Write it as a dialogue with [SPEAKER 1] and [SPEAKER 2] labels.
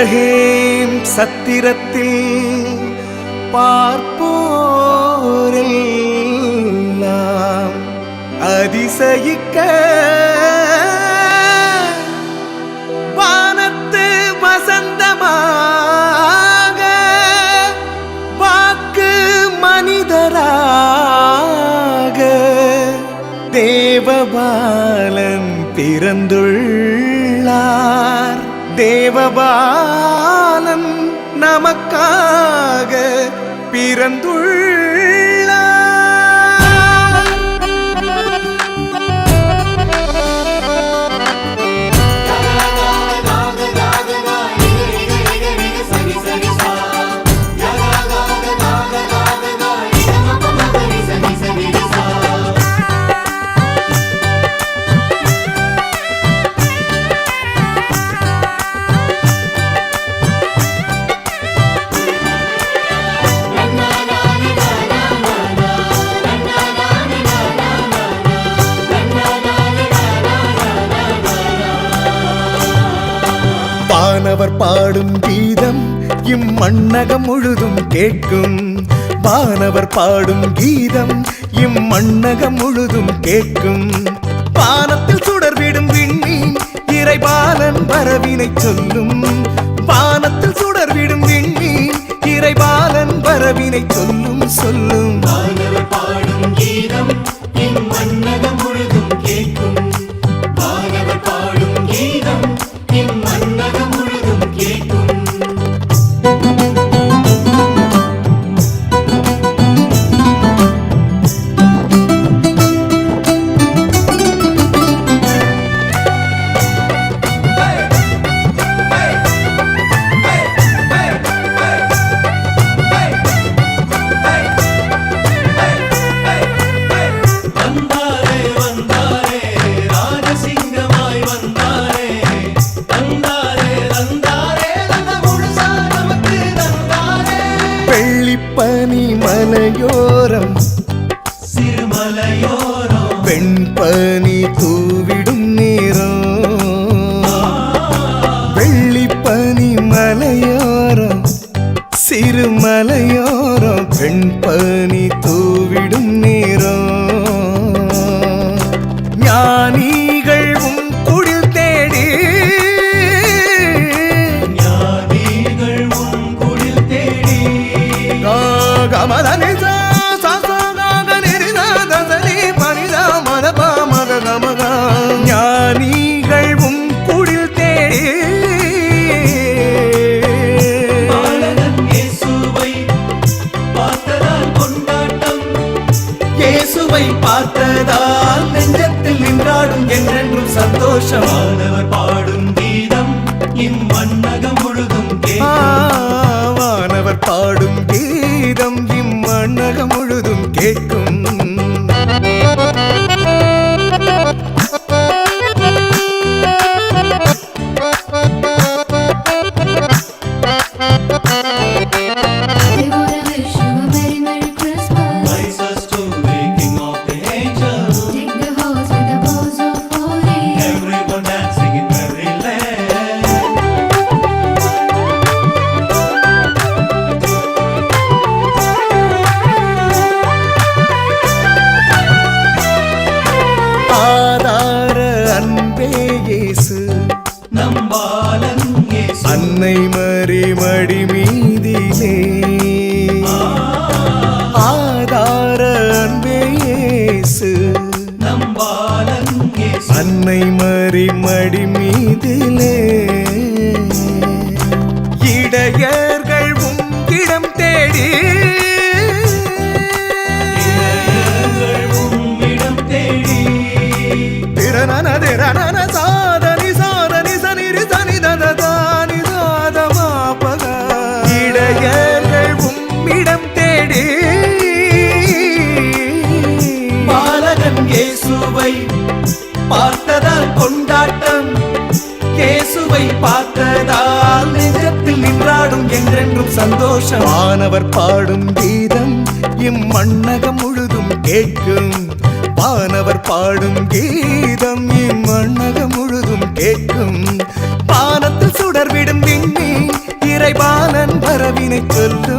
[SPEAKER 1] Bethlehem சத்திரத்தில் பார்ப்போரெல்லாம் அதிசயிக்க வானத்து வசந்தமாக வாக்கு மனிதராக தேவபாலன் பிறந்துள்ளார். தேவபாலன் நமக்காக பிறந்துள்ளார். வானவர் பாடும் கீதம் இம்மண்ணகம் முழுதும் கேட்கும். வானவர் பாடும் கீதம் இம்மண்ணகம் முழுதும் கேட்கும். வானத்தில் சுடர்விடும் விண்மீன் இறைபாலன் வரவினை சொல்லும். வானத்தில் சுடர்விடும் விண்மீன் இறைபாலன் வரவினை சொல்லும் சொல்லும்.
[SPEAKER 2] வானவர் பாடும் கீதம் இம்மண்ணகம் முழுதும் கேட்கும். வானவர் பாடும் கீதம் இம்மண்ணகம் முழுதும் கேட்கும்.
[SPEAKER 1] வெள்ளிப்பனி மலையோரம்
[SPEAKER 2] சிறுமலையோரம்
[SPEAKER 1] வெண்பனி தூவிடும் நேரம். வெள்ளிப்பனி மலையோரம் சிறுமலையோரம் வெண்பனி தூவிடும் நேரம். ஞானிகள் உம் குடில் தேடி ஞானிகள் உம் குடில் தேடி
[SPEAKER 2] இயேசுவை பார்த்ததால் கொண்டாட்டம்.
[SPEAKER 1] இயேசுவை பார்த்ததால் நெஞ்சத்தில் நின்றாடும் என்றென்றும் சந்தோஷம்.
[SPEAKER 2] வானவர் பாடும் கீதம் இம்மண்ணகம் முழுதும் கேட்கும்.
[SPEAKER 1] வானவர் பாடும் கீதம் இம்மண்ணகம் முழுதும் கேட்கும். அன்னை மரி மடி மீதிலே ஆதார அன்பே இயேசு. அன்னை மரி மடி மீதிலே இடையர்கள் உங்கிடம் தேடி திறனன திறனன சாதனி சாதனி சனிரி சனி தனதானி சாதமாபக இடையர்கள் உம்மிடம் தேடி
[SPEAKER 2] பாலகன் இயேசுவை பார்த்ததால் கொண்டாட்டம்.
[SPEAKER 1] இயேசுவை பார்த்ததால் நெஞ்சத்தில் நின்றாடும் என்றென்றும் சந்தோஷம். வானவர் பாடும் கீதம் இம்மண்ணகம் முழுதும் கேட்கும். வானவர் பாடும் கீதம் இம்மண்ணகம் முழுதும் கேட்கும். வானத்தில் சுடர்விடும் விண்மீன் சொல்லு